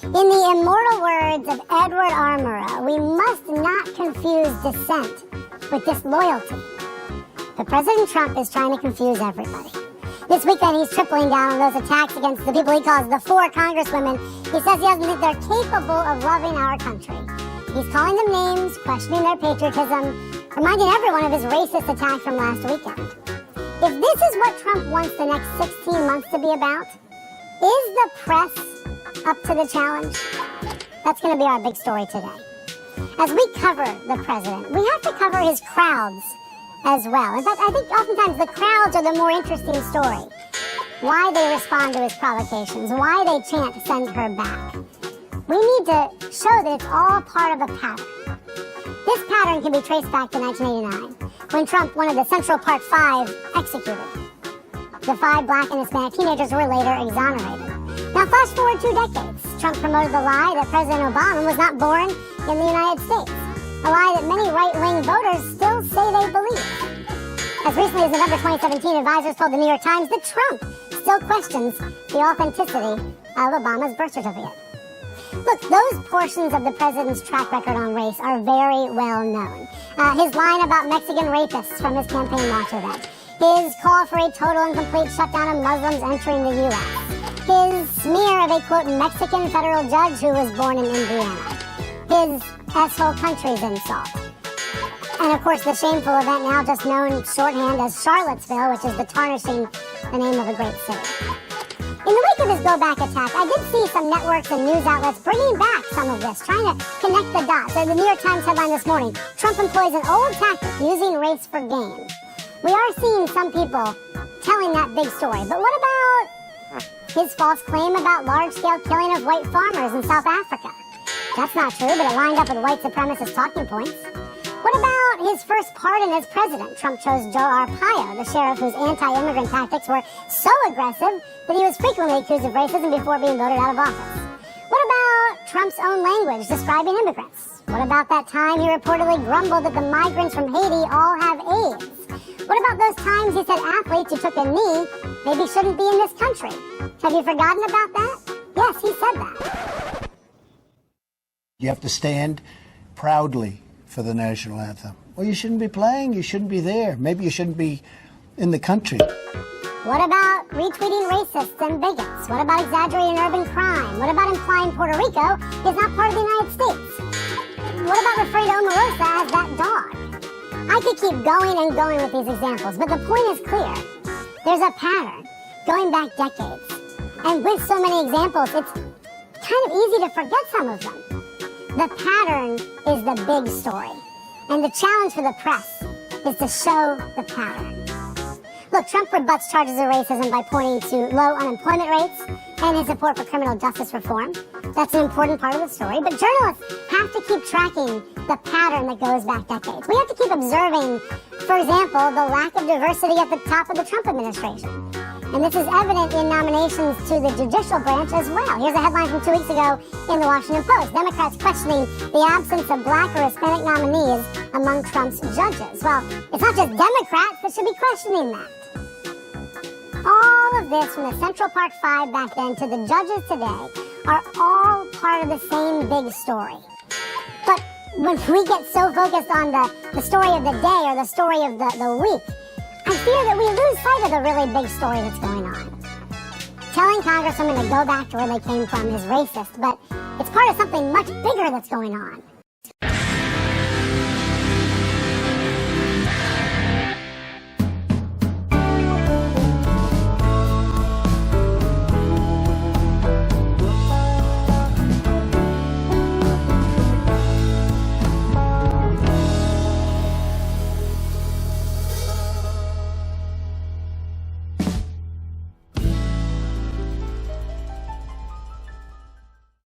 In the immortal words of Edward Armour, we must not confuse dissent with disloyalty. But President Trump is trying to confuse everybody. This weekend, he's tripling down on those attacks against the people he calls the four congresswomen. He says he doesn't think they're capable of loving our country. He's calling them names, questioning their patriotism, reminding everyone of his racist attack from last weekend. If this is what Trump wants the next 16 months to be about, is the press up to the challenge? That's going to be our big story today. As we cover the president, we have to cover his crowds as well. In fact, I think oftentimes the crowds are the more interesting story. Why they respond to his provocations, why they chant, "Send her back." We need to show that it's all part of a pattern. This pattern can be traced back to 1989, when Trump wanted the Central Park 5 executed. The 5 black and Hispanic teenagers were later exonerated. Now flash forward 2 decades. Trump promoted the lie that President Obama was not born in the United States. A lie that many right-wing voters still say they believe. As recently as November 2017, advisors told the New York Times that Trump still questions the authenticity of Obama's birth certificate. Look, those portions of the president's track record on race are very well known. His line about Mexican rapists from his campaign launch event. His call for a total and complete shutdown of Muslims entering the U.S. His smear of a, quote, Mexican federal judge who was born in Indiana. His asshole country's insult. And, of course, the shameful event now just known shorthand as Charlottesville, which is the tarnishing the name of a great city. In the wake of his go-back attack, I did see some networks and news outlets bringing back some of this, trying to connect the dots. The New York Times headline this morning, Trump employs an old tactic, using race for gain. We are seeing some people telling that big story, but what about his false claim about large-scale killing of white farmers in South Africa? That's not true, but it lined up with white supremacist talking points. What about his first pardon as president? Trump chose Joe Arpaio, the sheriff whose anti-immigrant tactics were so aggressive that he was frequently accused of racism before being voted out of office. What about Trump's own language describing immigrants? What about that time he reportedly grumbled that the migrants from Haiti all have AIDS? What about those times he said athletes who took a knee maybe shouldn't be in this country? Have you forgotten about that? Yes, he said that. You have to stand proudly for the national anthem. Well, you shouldn't be playing. You shouldn't be there. Maybe you shouldn't be in the country. What about retweeting racists and bigots? What about exaggerating urban crime? What about implying Puerto Rico is not part of the United States? What about referring to Omarosa as that dog? I could keep going and going with these examples, but the point is clear. There's a pattern going back decades. And with so many examples, it's kind of easy to forget some of them. The pattern is the big story. And the challenge for the press is to show the pattern. Look, Trump rebuts charges of racism by pointing to low unemployment rates and his support for criminal justice reform. That's an important part of the story. But journalists have to keep tracking the pattern that goes back decades. We have to keep observing, for example, the lack of diversity at the top of the Trump administration. And this is evident in nominations to the judicial branch as well. Here's a headline from 2 weeks ago in the Washington Post. Democrats questioning the absence of black or Hispanic nominees among Trump's judges. Well, it's not just Democrats that should be questioning that. All of this, from the Central Park 5 back then to the judges today, are all part of the same big story. But when we get so focused on the story of the day or the story of the week, I fear that we lose sight of the really big story that's going on. Telling congresswomen to go back to where they came from is racist, but it's part of something much bigger that's going on.